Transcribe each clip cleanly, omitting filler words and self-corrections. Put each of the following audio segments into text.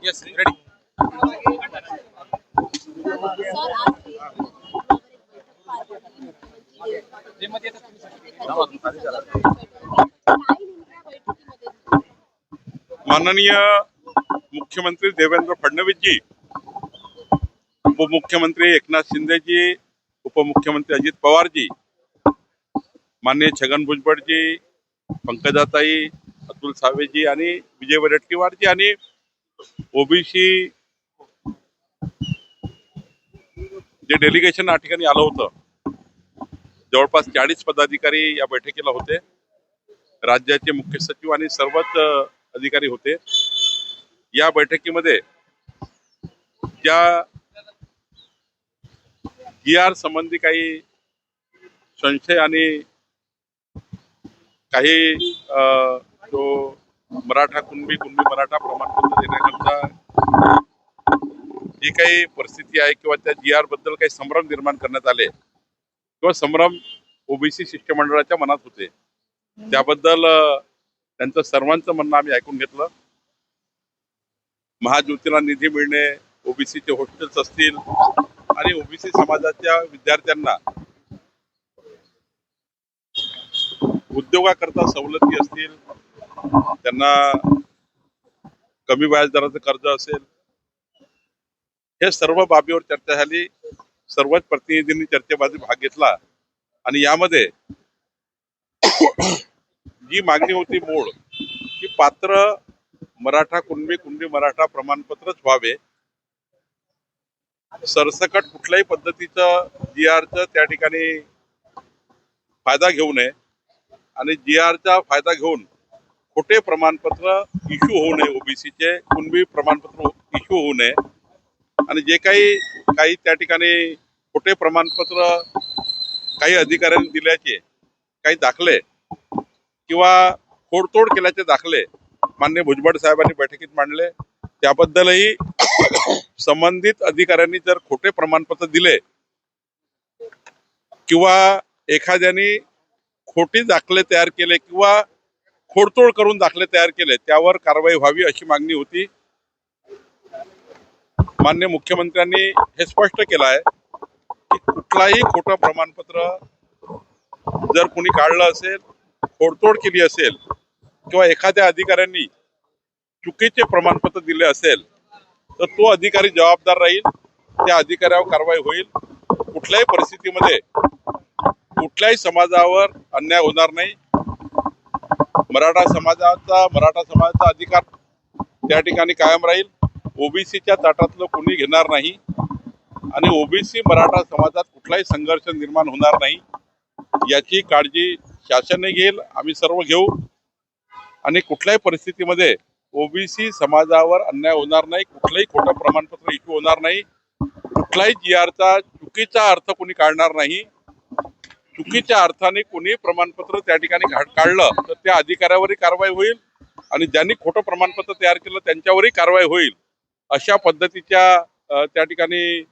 Yes, ready. माननीय मुख्यमंत्री देवेंद्र फडणवीस जी, उपमुख्यमंत्री एकनाथ शिंदे जी, उपमुख्यमंत्री अजित पवार जी, माननीय छगन भुजबळ जी, पंकजाताई, अतुल सावे जी आणि विजय वडेट्टीवार जी आणि ओबीसी जे डेलिगेशन या ठिकाणी आलं होतं, जवळपास 40 पदाधिकारी या बैठकीला होते. राज्याचे मुख्य सचिव आणि सर्वच अधिकारी होते. या बैठकीमध्ये ज्या GR संबंधी काही संशय आणि काही जो मराठा कुणबी मराठा प्रमाणपत्र देण्याकरता जी काही परिस्थिती आहे किंवा त्या GR बद्दल काही संभ्रम निर्माण करण्यात आले किंवा संभ्रम ओबीसी शिष्टमंडळाच्या मनात होते, त्याबद्दल त्यांचं सर्वांचं म्हणणं आम्ही ऐकून घेतलं. महाज्योतीला निधी मिळणे, ओबीसीचे हॉस्टेल्स असतील आणि ओबीसी समाजाच्या विद्यार्थ्यांना उद्योगाकरता सवलती असतील, त्यांना कमी व्याजदराचं कर्ज असेल, हे सर्व बाबीवर चर्चा झाली. सर्वच प्रतिनिधींनी चर्चेमध्ये भाग घेतला आणि यामध्ये जी मागणी होती मूळ की पात्र मराठा कुणबी मराठा प्रमाणपत्रच व्हावे, सरसकट कुठल्याही पद्धतीचं GRचं त्या ठिकाणी फायदा घेऊ नये आणि GRचा फायदा घेऊन खोटे प्रमाणपत्र इश्यू होऊ नये, ओबीसीचे कुणबी प्रमाणपत्र इश्यू होऊ नये आणि जे काही त्या ठिकाणी खोटे प्रमाणपत्र काही अधिकाऱ्यांनी दिल्याचे काही दाखले किंवा खोडतोड केल्याचे दाखले माननीय भुजबळ साहेबांनी बैठकीत मांडले. त्याबद्दलही संबंधित अधिकाऱ्यांनी जर खोटे प्रमाणपत्र दिले किंवा एखाद्याने खोटी दाखले तयार केले किंवा खोडतोड करून दाखले तयार केले, त्यावर कारवाई व्हावी अशी मागणी होती. माननीय मुख्यमंत्र्यांनी हे स्पष्ट केलं आहे की कुठलाही खोटं प्रमाणपत्र जर कोणी काढलं असेल, खोडतोड केली असेल किंवा एखाद्या अधिकाऱ्यांनी चुकीचे प्रमाणपत्र दिले असेल तर तो अधिकारी जबाबदार राहील, त्या अधिकाऱ्यावर कारवाई होईल. कुठल्याही परिस्थितीमध्ये कुठल्याही समाजावर अन्याय होणार नाही. मराठा समाजाचा अधिकार त्या ठिकाणी कायम राहील. ओबीसीच्या ताटातलं कोणी घेणार नाही आणि ओबीसी मराठा समाजात कुठलाही संघर्ष निर्माण होणार नाही याची काळजी शासनने घेईल, आम्ही सर्व घेऊ आणि कुठल्याही परिस्थितीमध्ये ओबीसी समाजावर अन्याय होणार नाही, कुठलंही खोटं प्रमाणपत्र इश्यू होणार नाही, कुठलाही GRचा चुकीचा अर्थ कोणी काढणार नाही. चुकीच्या अर्थाने कोणी प्रमाणपत्र त्या ठिकाणी काढलं तर त्या अधिकाऱ्यावरही कारवाई होईल आणि ज्यांनी खोटं प्रमाणपत्र तयार केलं त्यांच्यावरही कारवाई होईल. अशा पद्धतीच्या त्या ठिकाणी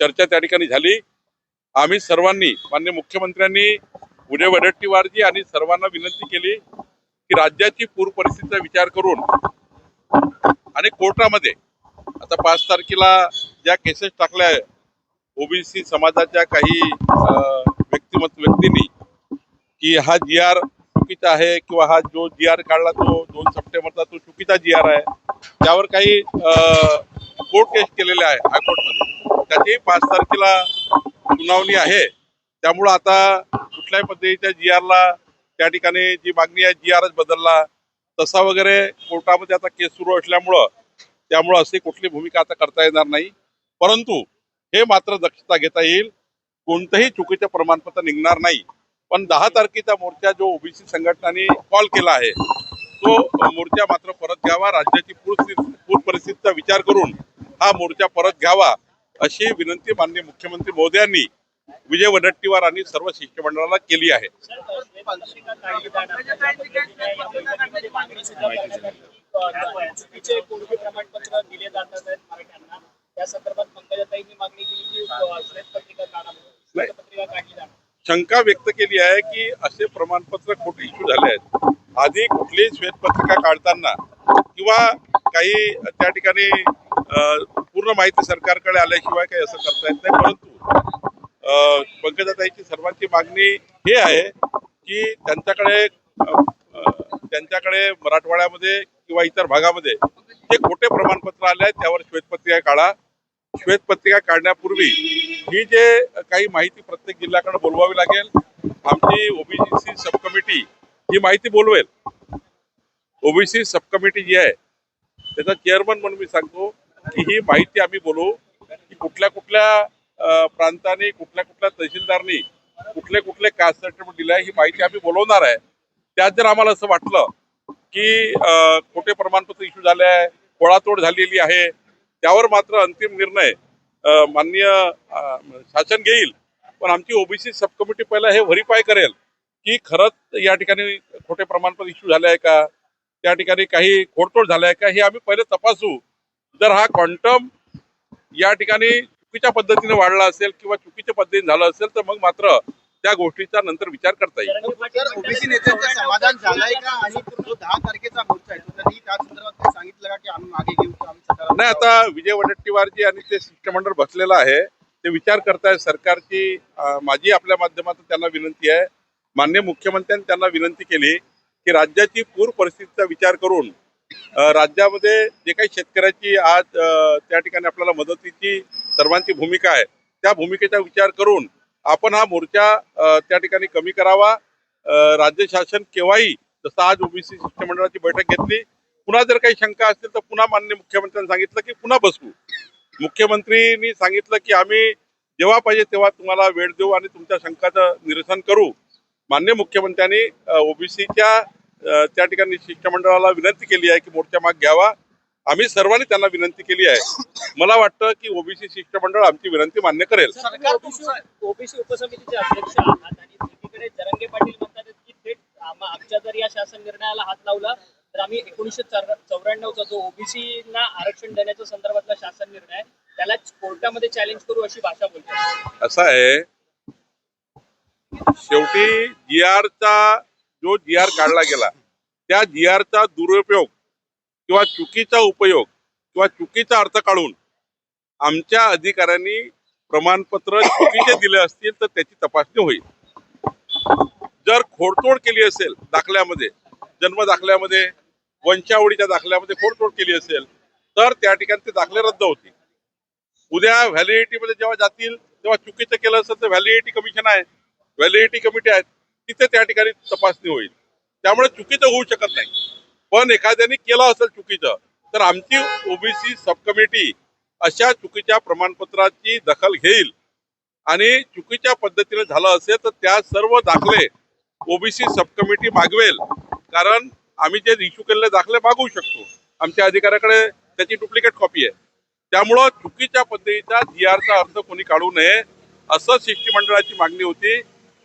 चर्चा त्या ठिकाणी झाली. आम्ही सर्वांनी माननीय मुख्यमंत्र्यांनी विजय वडेट्टीवारजी आणि सर्वांना विनंती केली की राज्याची पूर परिस्थितीचा विचार करून आणि कोर्टामध्ये आता 5 तारखेला ज्या केसेस टाकल्या ओबीसी समाजाच्या काही व्यक्तींनी की हा GR चुकीचा आहे किंवा हा जो GR काढला तो 2 सप्टेंबरचा तो चुकीचा GR आहे, त्यावर काही कोर्ट केस केलेले आहे हायकोर्टमध्ये. त्याची 5 तारखेला सुनावणी आहे. त्यामुळं आता कुठल्याही पद्धतीच्या GRला त्या ठिकाणी जी मागणी आहे GRच बदलला तसा वगैरे कोर्टामध्ये आता केस सुरू असल्यामुळं त्यामुळं अशी कुठली भूमिका आता करता येणार नाही. परंतु हे मात्र दक्षता घेता येईल, कोणतंही चुकीचं प्रमाणपत्र निघणार नाही. पण 10 तारखेचा मोर्चा जो ओबीसी संघटनांनी कॉल केला आहे तो मोर्चा मात्र परत घ्यावा. राज्याची पूर परिस्थितीचा विचार करून हा मोर्चा परत घ्यावा अशी विनंती माननीय मुख्यमंत्री महोदयांनी विजय वडेट्टीवार आणि सर्व शिष्टमंडळाला केली आहे. शंका व्यक्त केली आहे की असे प्रमाणपत्र खोटे इश्यू झाले आहेत. आधी कुठलीही श्वेतपत्रिका काढताना किंवा काही त्या ठिकाणी पूर्ण माहिती सरकारकडे आल्याशिवाय काही असं करता येत नाही. परंतु पंकजाताईची सर्वांची मागणी हे आहे की त्यांच्याकडे मराठवाड्यामध्ये किंवा इतर भागामध्ये जे खोटे प्रमाणपत्र आले आहेत त्यावर श्वेतपत्रिका काढा. श्वेतपत्रिका काढण्यापूर्वी ही जे काही माहिती प्रत्येक जिल्ह्याकडे बोलवावी लागेल. आमची ओबीसी सब कमिटी ही माहिती बोलवेल. ओबीसी सब कमिटी जी आहे त्याचा चेअरमन म्हणून मी सांगतो की ही माहिती आम्ही बोलवू की कुठल्या कुठल्या प्रांतांनी कुठल्या कुठल्या तहसीलदारनी कुठले कुठले कास्ट सर्टिफिकेट दिले आहे ही माहिती आम्ही बोलवणार आहे. त्यात जर आम्हाला असं वाटलं की खोटे प्रमाणपत्र इश्यू झाले आहे, खोळातोड झालेली आहे, त्यावर मात्र अंतिम निर्णय माननीय शासन घेईल. पण आमची ओबीसी सब कमिटी पहिला हे व्हेरीफाय करेल की खरंच या ठिकाणी खोटे प्रमाणपत्र इश्यू झाले आहे का, त्या ठिकाणी काही खोडतोड झालाय का, हे आम्ही पहिले तपासू. जर हा क्वांटम या ठिकाणी चुकीच्या पद्धतीने वाढला असेल किंवा चुकीच्या पद्धतीने झालं असेल तर मग मात्र त्या गोष्टीचा नंतर विचार करता येईल. ओबीसी नेत्यांचं समाधान झालंय का? आणि जो 10 तारखेचा मोर्चा आहे त्यांनी त्या संदर्भात काही सांगितलं का की आम्ही मागे घेऊ? नाही, आता विजय वडेट्टीवारजी आणि ते शिष्टमंडळ बसलेलं आहे, ते विचार करतायत. सरकारची माझी आपल्या माध्यमातून त्यांना विनंती आहे, माननीय मुख्यमंत्र्यांनी त्यांना विनंती केली की राज्याची पूर परिस्थितीचा विचार करून राज्यामध्ये जे काही शेतकऱ्याची आज त्या ठिकाणी आपल्याला मदतीची सर्वांची भूमिका आहे त्या भूमिकेचा विचार करून आपण हा मोर्चा त्या ठिकाणी कमी करावा. राज्य शासन केव्हाही, जसं आज ओबीसी शिष्टमंडळाची बैठक घेतली, पुन्हा जर काही शंका असतील तर पुन्हा माननीय मुख्यमंत्र्यांनी सांगितलं की पुन्हा बसवू. मुख्यमंत्रींनी सांगितलं की आम्ही जेव्हा पाहिजे तेव्हा तुम्हाला वेळ देऊ आणि तुमच्या शंकाचं निरसन करू. माननीय मुख्यमंत्र्यांनी ओबीसीच्या त्या ठिकाणी शिष्टमंडळाला विनंती केली आहे की मोर्चा माग घ्यावा. आम्ही सर्वांनी त्यांना विनंती केली आहे. मला वाटतं की ओबीसी शिष्टमंडळ आमची विनंती मान्य करेल. ओबीसी उपसमितीचे अध्यक्ष आहात आणि एकीकडे जरंगे पाटील म्हणतात की थेट आमच्या जर या शासन निर्णयाला हात लावला तर आम्ही 1994चा जो ओबीसीना आरक्षण देण्याच्या संदर्भातला शासन निर्णय त्याला कोर्टामध्ये चॅलेंज करू अशी भाषा बोलते. असं आहे, शेवटी जो जीआर काढला गेला त्या जीआरचा दुरुपयोग किंवा चुकीचा उपयोग किंवा चुकीचा अर्थ काढून आमच्या अधिकाऱ्यांनी प्रमाणपत्र चुकीचे दिले असतील तर त्याची तपासणी होईल. जर खोडतोड केली असेल दाखल्यामध्ये, जन्म दाखल्यामध्ये, वंशावळीच्या दाखल्यामध्ये खोडतोड केली असेल तर त्या ठिकाणी ते दाखले रद्द होतील. उद्या व्हॅलिडिटी मध्ये जेव्हा जातील तेव्हा चुकीचं केलं असेल तर व्हॅलिडिटी कमिशन आहे, व्हॅलिडिटी कमिटी आहे, तिथे त्या ठिकाणी तपासणी होईल. त्यामुळे चुकीचं होऊ शकत नाही. पण एखाद्याने केलं असेल चुकीचं तर आमची ओबीसी सब कमिटी अशा चुकीच्या प्रमाणपत्राची दखल घेईल आणि चुकीच्या पद्धतीने झालं असेल तर त्या सर्व दाखले ओबीसी सब कमिटी मागवेल. कारण आम्ही जे इश्यू केलेले दाखले मागवू शकतो, आमच्या अधिकाऱ्याकडे त्याची डुप्लिकेट कॉपी आहे. त्यामुळं चुकीच्या पद्धतीचा जीआरचा अर्थ कोणी काढू नये असं शिष्टमंडळाची मागणी होती.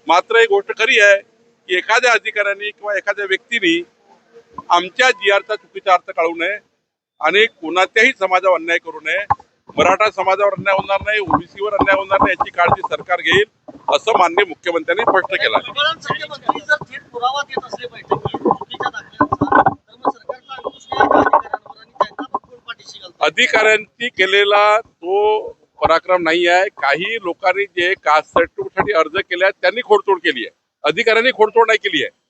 मात्र एक गोष्ट खरी आहे की एखाद्या अधिकाऱ्यांनी किंवा एखाद्या व्यक्तीने आमच्या जीआरचा चुकीचा अर्थ काढू नये आणि कोणात्याही समाजावर अन्याय करू नये. मराठा समाजावर अन्याय होणार नाही, ओबीसीवर अन्याय होणार नाही याची काळजी सरकार घेईल असं माननीय मुख्यमंत्र्यांनी स्पष्ट केलं. अधिकाऱ्यांनी केलेला तो पराक्रम नाही आहे. काही लोकांनी जे कास्ट सर्टिफिकेटसाठी अर्ज केले आहेत त्यांनी खोडतोड केली आहे, अधिकाऱ्यांनी खोडतोड नाही केली आहे.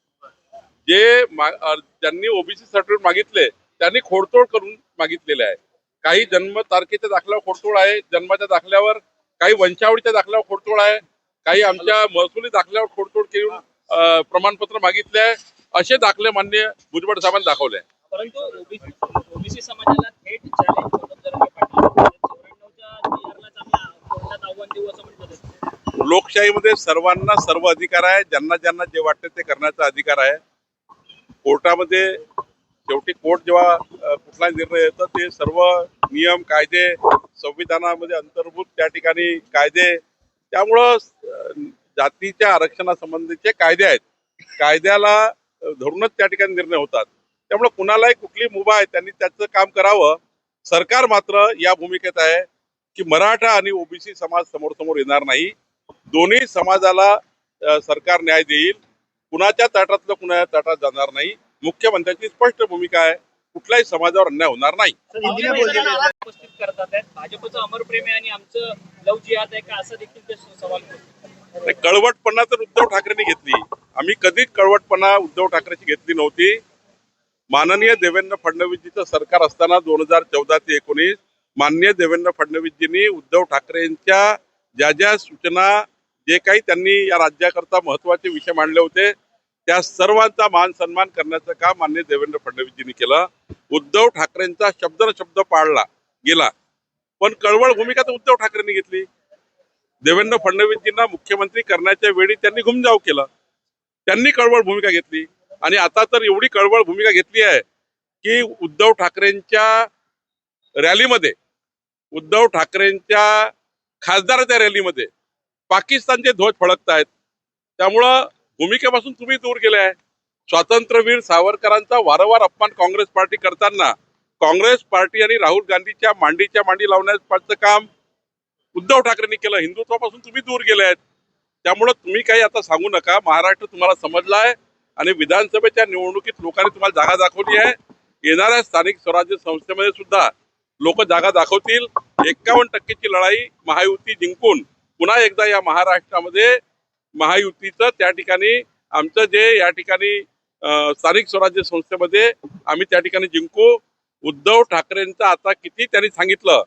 ज्यांनी ओबीसी सर्टिफिकेट मागितले त्यांनी खोडतोड करून मागितलेले आहे. काही जन्म तारखेच्या दाखल्यावर खोडतोड आहे, जन्माच्या दाखल्यावर, काही वंशावळीच्या दाखल्यावर खोडतोड आहे, काही आमच्या महसुली दाखल्यावर खोडतोड करून प्रमाणपत्र मागितले आहे. असे दाखले मान्य भुजबळ साहेबांनी दाखवले. परंतु ओबीसी समाजाला थेट चॅलेंज होतं जरंगे पाटील 94च्या जीआरलाच आम्ही कोर्टात आव्हान देऊ असं म्हणतात. लोकशाहीमध्ये सर्वांना सर्व अधिकार आहे. ज्यांना ज्यांना जे वाटते ते करण्याचा अधिकार आहे. कोर्टामध्ये शेवटी कोर्ट जेव्हा कुठला निर्णय येतो ते सर्व नियम कायदे संविधानामध्ये अंतर्भूत त्या ठिकाणी कायदे, त्यामुळं जातीच्या आरक्षणासंबंधीचे कायदे आहेत, कायद्याला धरूनच त्या ठिकाणी निर्णय होतात. त्यामुळे कुणालाही कुठली मुभा आहे त्यांनी त्याचं काम करावं. सरकार मात्र या भूमिकेत आहे की मराठा आणि ओबीसी समाज समोर समोर येणार नाही. दोन्ही समाजाला सरकार न्याय देईल. कुणाच्या ताटातलं कुणाच्या ताटात जाणार नाही. मुख्यमंत्र्यांची स्पष्ट भूमिका आहे, कुठल्याही समाजावर अन्याय होणार नाही. हिंदीने बोललेले आहेत. उपस्थित करतात आहेत. भाजपचं अमर प्रेम आहे आणि आमचं लव जिहाद आहे का असं देखील ते सवाल करतात. नाही, कळवटपणा तर उद्धव ठाकरेंनी घेतली. आम्ही कधीच कळवटपणा उद्धव ठाकरेची घेतली नव्हती. माननीय देवेंद्र फडणवीसजीचं सरकार असताना 2014 ते 19 माननीय देवेंद्र फडणवीसजींनी उद्धव ठाकरेंच्या ज्या ज्या सूचना, जे काही त्यांनी या राज्याकरता महत्वाचे विषय मांडले होते, त्या सर्वांचा मान सन्मान करण्याचं काम माननीय देवेंद्र फडणवीसजींनी केलं. उद्धव ठाकरेंचा शब्द न शब्द पाळला गेला, पण कळवळ भूमिका तर उद्धव ठाकरेंनी घेतली. देवेंद्र फडणवीसजींना मुख्यमंत्री करण्याच्या वेळी त्यांनी घुमजाव केलं, त्यांनी कळवळ भूमिका घेतली. आणि आता तर एवढी कळवळ भूमिका घेतली आहे की उद्धव ठाकरेंच्या रॅलीमध्ये, उद्धव ठाकरेंच्या खासदाराच्या रॅलीमध्ये पाकिस्तानचे ध्वज फडकतायत. त्यामुळं भूमिकेपासून तुम्ही दूर गेले आहे. स्वातंत्र्यवीर सावरकरांचा वारंवार अपमान काँग्रेस पार्टी करताना काँग्रेस पार्टी आणि राहुल गांधीच्या मांडीच्या मांडी लावण्याचं काम उद्धव ठाकरेंनी केलं. हिंदुत्वापासून तुम्ही दूर गेले आहेत. त्यामुळं तुम्ही काही आता सांगू नका. महाराष्ट्र तुम्हाला समजला आहे आणि विधानसभेच्या निवडणुकीत लोकांनी तुम्हाला जागा दाखवली आहे. येणाऱ्या स्थानिक स्वराज्य संस्थेमध्ये सुद्धा लोक जागा दाखवतील. 51% लढाई महायुती जिंकून पुन्हा एकदा या महाराष्ट्रामध्ये महायुतीचं त्या ठिकाणी आमचं जे या ठिकाणी स्थानिक स्वराज्य संस्थेमध्ये आम्ही त्या ठिकाणी जिंकू. उद्धव ठाकरेंचं आता किती त्यांनी सांगितलं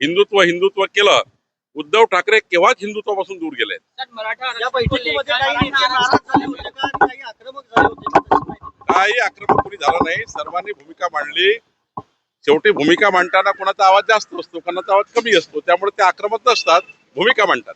हिंदुत्व हिंदुत्व केलं, उद्धव ठाकरे केव्हाच हिंदुत्वापासून दूर गेले. या बैठकीमध्ये काही नेते नाराज झाले होते का? काही आक्रमक झाले होते का? तशी माहिती. काही आक्रमक कोणी झालं नाही. सर्वांनी भूमिका मांडली. शेवटी भूमिका मांडताना कोणाचा आवाज जास्त असतो, कोणाचा आवाज कमी असतो. त्यामुळे ते आक्रमक नसतात, भूमिका मांडतात.